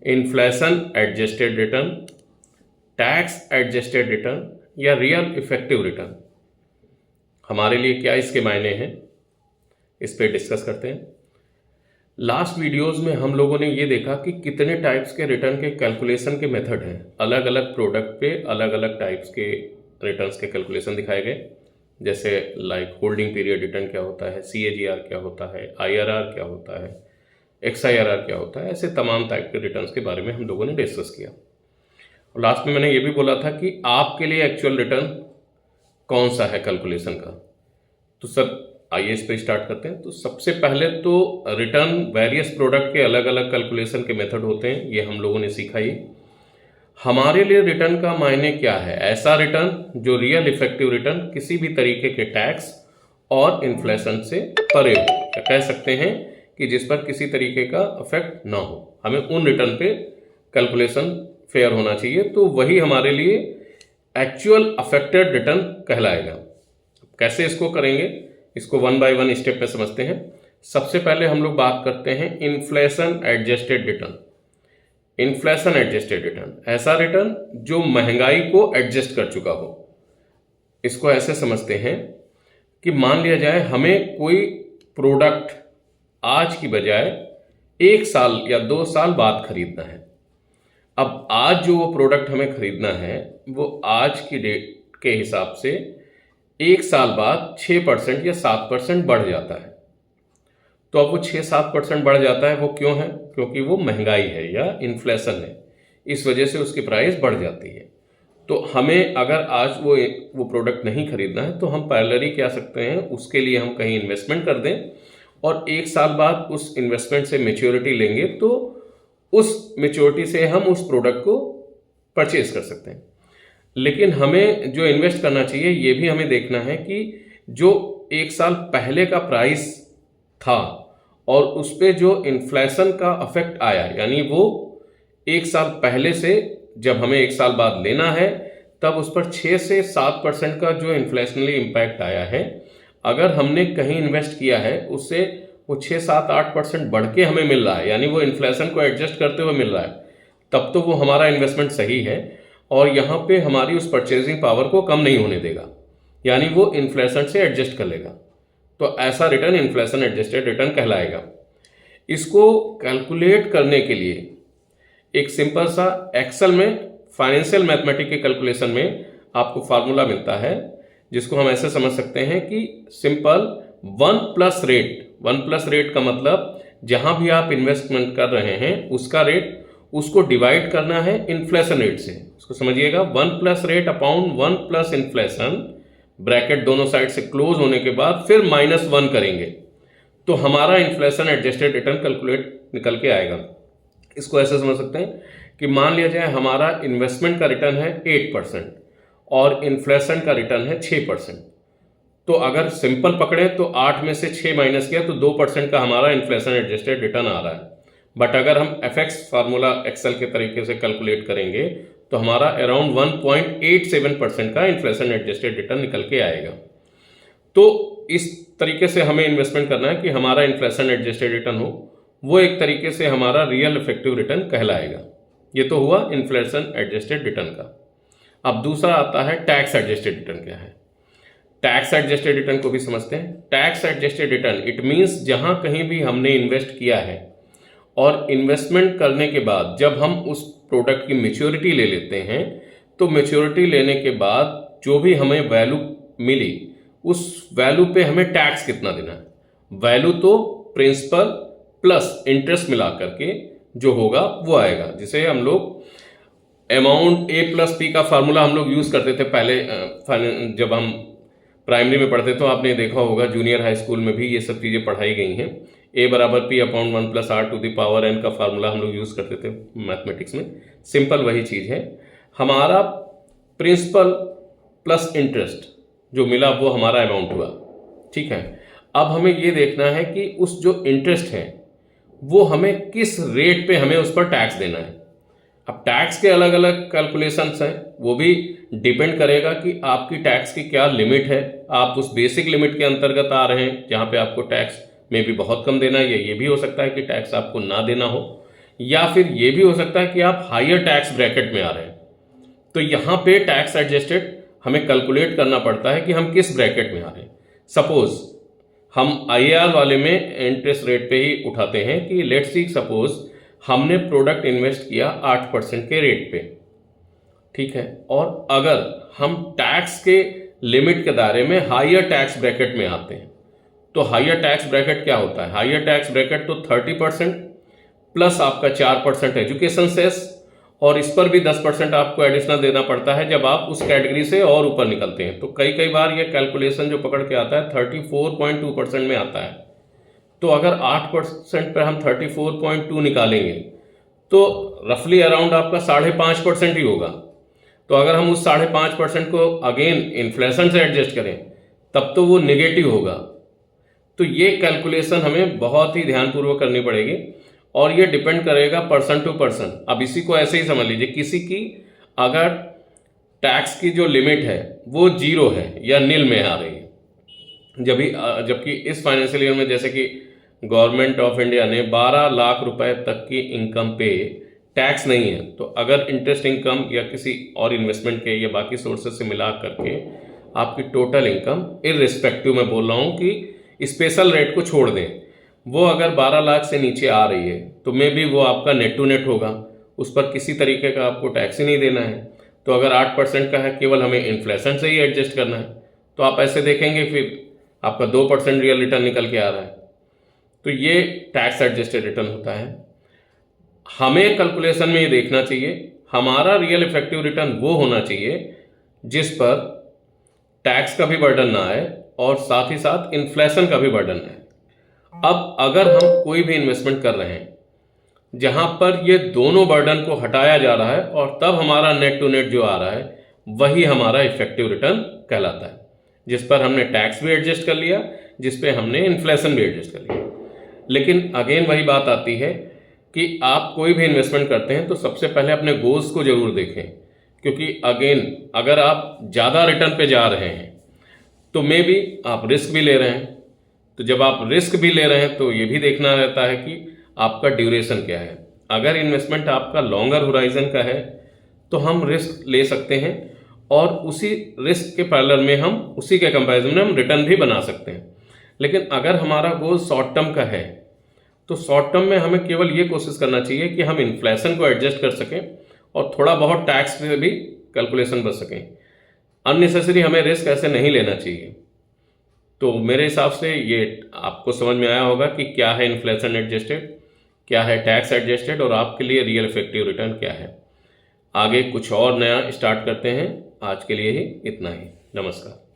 Inflation adjusted return, tax adjusted return या real effective return, हमारे लिए क्या इसके मायने हैं, इस पे डिस्कस करते हैं। लास्ट वीडियोस में हम लोगों ने ये देखा कि कितने टाइप्स के रिटर्न के कैलकुलेशन के मेथड हैं। अलग अलग प्रोडक्ट पे अलग अलग टाइप्स के रिटर्न्स के कैलकुलेशन दिखाए गए, जैसे लाइक होल्डिंग पीरियड रिटर्न क्या होता है, CAGR क्या होता है, IRR क्या होता है, XIRR क्या होता है, ऐसे तमाम टाइप के रिटर्न्स के बारे में हम लोगों ने डिस्कस किया। और लास्ट में मैंने ये भी बोला था कि आपके लिए एक्चुअल रिटर्न कौन सा है कैलकुलेशन का। तो सर आइए इस पे स्टार्ट करते हैं। तो सबसे पहले तो रिटर्न वेरियस प्रोडक्ट के अलग अलग कैलकुलेशन के मेथड होते हैं, ये हम लोगों ने सीखा ही। हमारे लिए रिटर्न का मायने क्या है? ऐसा रिटर्न जो रियल इफेक्टिव रिटर्न किसी भी तरीके के टैक्स और इन्फ्लेशन से परे हो, या कह सकते हैं कि जिस पर किसी तरीके का इफेक्ट ना हो। हमें उन रिटर्न पे कैलकुलेशन फेयर होना चाहिए, तो वही हमारे लिए एक्चुअल अफेक्टेड रिटर्न कहलाएगा। कैसे इसको करेंगे, इसको वन बाय वन स्टेप पे समझते हैं। सबसे पहले हम लोग बात करते हैं inflation adjusted return. Inflation adjusted return ऐसा रिटर्न जो महंगाई को एडजस्ट कर चुका हो। इसको ऐसे समझते हैं कि मान लिया जाए हमें कोई प्रोडक्ट आज की बजाय 1 साल या 2 साल बाद खरीदना है। अब आज जो वो प्रोडक्ट हमें खरीदना है वो आज की डेट के हिसाब से 1 साल बाद 6% या 7% बढ़ जाता है। तो अब वो 6-7% बढ़ जाता है, वो क्यों है? क्योंकि वो महंगाई है या इन्फ्लेशन है, इस वजह से उसकी प्राइस बढ़ जाती है। तो हमें अगर आज वो प्रोडक्ट नहीं खरीदना है तो हम पैरेलली क्या सकते हैं, उसके लिए हम कहीं इन्वेस्टमेंट कर दें और 1 साल बाद उस इन्वेस्टमेंट से मैच्योरिटी लेंगे, तो उस मैच्योरिटी से हम उस प्रोडक्ट को परचेज कर सकते हैं। लेकिन हमें जो इन्वेस्ट करना चाहिए ये भी हमें देखना है कि जो 1 साल पहले का प्राइस था और उस पर जो इन्फ्लेशन का अफेक्ट आया, यानी वो 1 साल पहले से जब हमें 1 साल बाद लेना है तब उस पर 6 से 7% का जो इन्फ्लेशनरी इम्पैक्ट आया है, अगर हमने कहीं इन्वेस्ट किया है उससे वो 6-7-8% बढ़ के हमें मिल रहा है, यानी वो इन्फ्लेशन को एडजस्ट करते हुए मिल रहा है, तब तो वो हमारा इन्वेस्टमेंट सही है और यहाँ पे हमारी उस परचेजिंग पावर को कम नहीं होने देगा, यानी वो इन्फ्लेशन से एडजस्ट कर लेगा। तो ऐसा रिटर्न इन्फ्लेशन एडजस्टेड रिटर्न कहलाएगा। इसको कैलकुलेट करने के लिए एक सिंपल सा एक्सेल में फाइनेंशियल मैथमेटिक्स के कैलकुलेशन में आपको फार्मूला मिलता है, जिसको हम ऐसे समझ सकते हैं कि सिंपल 1+ रेट का मतलब जहां भी आप इन्वेस्टमेंट कर रहे हैं उसका रेट, उसको डिवाइड करना है इन्फ्लेशन रेट से। उसको समझिएगा, 1+ रेट अपॉन 1+ इन्फ्लेशन, ब्रैकेट दोनों साइड से क्लोज होने के बाद फिर -1 करेंगे तो हमारा इन्फ्लेशन एडजस्टेड रिटर्न कैलकुलेट निकल के आएगा। इसको ऐसे समझ सकते हैं कि मान लिया जाए हमारा इन्वेस्टमेंट का रिटर्न है 8% और इन्फ्लेशन का रिटर्न है 6%। तो अगर सिंपल पकड़े तो 8 में से 6 माइनस किया तो 2% का हमारा इन्फ्लेशन एडजस्टेड रिटर्न आ रहा है। बट अगर हम FX फार्मूला एक्सेल के तरीके से कैलकुलेट करेंगे तो हमारा अराउंड 1.87% का इन्फ्लेशन एडजस्टेड रिटर्न निकल के आएगा। तो इस तरीके से हमें इन्वेस्टमेंट करना है कि हमारा इन्फ्लेशन एडजस्टेड रिटर्न हो, वो एक तरीके से हमारा रियल इफेक्टिव रिटर्न कहलाएगा। ये तो हुआ इन्फ्लेशन एडजस्टेड रिटर्न का। अब दूसरा आता है टैक्स एडजस्टेड रिटर्न। क्या है टैक्स एडजस्टेड रिटर्न को भी समझते हैं। Tax adjusted return it means जहां कहीं भी हमने इन्वेस्ट किया है और इन्वेस्टमेंट करने के बाद जब हम उस प्रोडक्ट की मैच्योरिटी ले लेते हैं तो मैच्योरिटी लेने के बाद जो भी हमें वैल्यू मिली उस वैल्यू पे हमें टैक्स कितना देना है। वैल्यू तो प्रिंसिपल प्लस इंटरेस्ट मिला करके जो होगा वो आएगा, जिसे हम लोग अमाउंट A+P का फार्मूला हम लोग यूज करते थे पहले जब हम प्राइमरी में पढ़ते तो आपने देखा होगा, जूनियर हाई स्कूल में भी ये सब चीज़ें पढ़ाई गई हैं। A=P/1+R⁴ का फार्मूला हम लोग यूज़ करते थे मैथमेटिक्स में। सिंपल वही चीज़ है, हमारा प्रिंसिपल प्लस इंटरेस्ट जो मिला वो हमारा अमाउंट हुआ। ठीक है, अब हमें ये देखना है कि उस जो इंटरेस्ट है वो हमें किस रेट पे हमें उस पर टैक्स देना है। अब टैक्स के अलग अलग कैलकुलेशंस हैं, वो भी डिपेंड करेगा कि आपकी टैक्स की क्या लिमिट है। आप उस बेसिक लिमिट के अंतर्गत आ रहे हैं जहाँ पे आपको टैक्स में भी बहुत कम देना है, या ये भी हो सकता है कि टैक्स आपको ना देना हो, या फिर ये भी हो सकता है कि आप हायर टैक्स ब्रैकेट में आ रहे हैं। तो यहाँ पे टैक्स एडजस्टेड हमें कैलकुलेट करना पड़ता है कि हम किस ब्रैकेट में आ रहे हैं। सपोज हम IAR वाले में इंटरेस्ट रेट पे ही उठाते हैं कि लेट्स सी सपोज हमने प्रोडक्ट इन्वेस्ट किया 8% के रेट पे, ठीक है, और अगर हम टैक्स के लिमिट के दायरे में हायर टैक्स ब्रैकेट में आते हैं, तो हायर टैक्स ब्रैकेट क्या होता है? हायर टैक्स ब्रैकेट तो 30% प्लस आपका 4% एजुकेशन सेस, और इस पर भी 10% आपको एडिशनल देना पड़ता है जब आप उस कैटेगरी से और ऊपर निकलते हैं। तो कई बार ये कैलकुलेशन जो पकड़ के आता है 34.2% में आता है। तो अगर 8% पर हम 34.2 निकालेंगे तो रफली अराउंड आपका 5.5% ही होगा। तो अगर हम उस 5.5% को अगेन इन्फ्लेशन से एडजस्ट करें तब तो वो नेगेटिव होगा। तो ये कैलकुलेशन हमें बहुत ही ध्यानपूर्वक करनी पड़ेगी और ये डिपेंड करेगा पर्सन टू पर्सन। अब इसी को ऐसे ही समझ लीजिए, किसी की अगर टैक्स की जो लिमिट है वो 0 है या नील में आ रही है, जबकि इस फाइनेंशियल ईयर में जैसे कि गवर्नमेंट ऑफ इंडिया ने 12 लाख रुपए तक की इनकम पे टैक्स नहीं है, तो अगर इंटरेस्ट इनकम या किसी और इन्वेस्टमेंट के या बाकी सोर्सेज से मिला करके आपकी टोटल इनकम इररिस्पेक्टिव में बोल रहा हूँ कि स्पेशल रेट को छोड़ दें, वो अगर 12 लाख से नीचे आ रही है तो मे बी वो आपका नेट टू नेट होगा, उस पर किसी तरीके का आपको टैक्स ही नहीं देना है। तो अगर 8% का है, केवल हमें इन्फ्लेशन से ही एडजस्ट करना है, तो आप ऐसे देखेंगे फिर आपका 2% रियल रिटर्न निकल के आ रहा है। तो ये टैक्स एडजस्टेड रिटर्न होता है। हमें कैलकुलेशन में ये देखना चाहिए हमारा रियल इफेक्टिव रिटर्न वो होना चाहिए जिस पर टैक्स का भी बर्डन ना आए और साथ ही साथ इन्फ्लेशन का भी बर्डन है। अब अगर हम कोई भी इन्वेस्टमेंट कर रहे हैं जहां पर ये दोनों बर्डन को हटाया जा रहा है और तब हमारा नेट टू नेट जो आ रहा है वही हमारा इफेक्टिव रिटर्न कहलाता है, जिस पर हमने टैक्स भी एडजस्ट कर लिया, जिस पे हमने इन्फ्लेशन भी एडजस्ट कर लिया। लेकिन अगेन वही बात आती है कि आप कोई भी इन्वेस्टमेंट करते हैं तो सबसे पहले अपने गोल्स को जरूर देखें, क्योंकि अगेन अगर आप ज़्यादा रिटर्न पे जा रहे हैं तो मे बी आप रिस्क भी ले रहे हैं। तो जब आप रिस्क भी ले रहे हैं तो ये भी देखना रहता है कि आपका ड्यूरेशन क्या है। अगर इन्वेस्टमेंट आपका लॉन्गर होराइजन का है तो हम रिस्क ले सकते हैं और उसी रिस्क के पैरेलल में हम उसी के कंपैरिजन में हम रिटर्न भी बना सकते हैं। लेकिन अगर हमारा गोल शॉर्ट टर्म का है तो शॉर्ट टर्म में हमें केवल ये कोशिश करना चाहिए कि हम इन्फ्लेशन को एडजस्ट कर सकें और थोड़ा बहुत टैक्स से भी कैलकुलेशन बच सकें। अननेसेसरी हमें रिस्क ऐसे नहीं लेना चाहिए। तो मेरे हिसाब से ये आपको समझ में आया होगा कि क्या है इन्फ्लेशन एडजस्टेड, क्या है टैक्स एडजस्टेड और आपके लिए रियल इफेक्टिव रिटर्न क्या है। आगे कुछ और नया स्टार्ट करते हैं। आज के लिए ही इतना ही। नमस्कार।